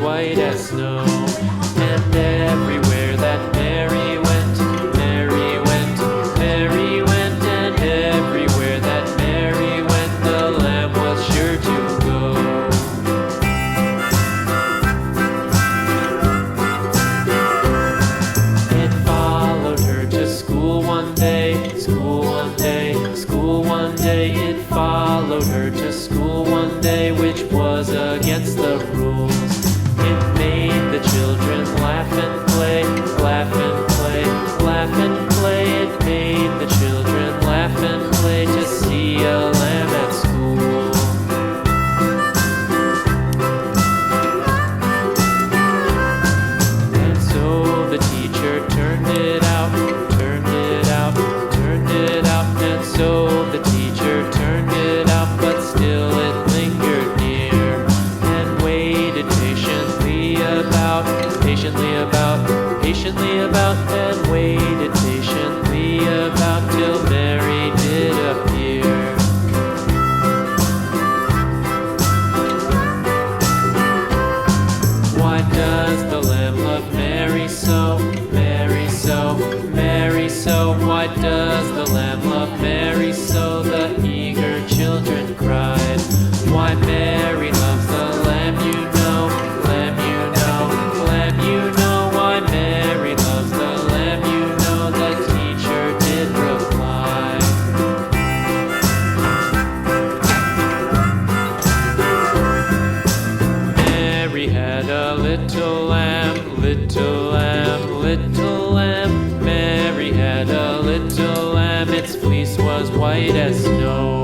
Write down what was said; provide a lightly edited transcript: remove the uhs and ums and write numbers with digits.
white as snow. And everywhere that Mary went, Mary went, Mary went, and everywhere that Mary went, the lamb was sure to go. It followed her to school one day, school one day, school one day. It followed her to school one day, which was against the rules. It made the children laugh and play, laugh and play, laugh and play. It made the children laugh and play to see a lamb at school. And so the teacher turned it out, turned it out, turned it out. And so the teacher turned it out, but still it lingered near and waited patiently about, patiently about, and waited patiently about till Mary did appear. Why does the lamb love Mary so, Mary so, Mary so? Why does the lamb love Mary so? The eager children cried. Why Mary loves the lamb, you know, lamb, you know, lamb, you know. Why Mary loves the lamb, you know, the teacher did reply. Mary had a little lamb, little lamb, little lamb. Mary had a little lamb, its fleece was white as snow.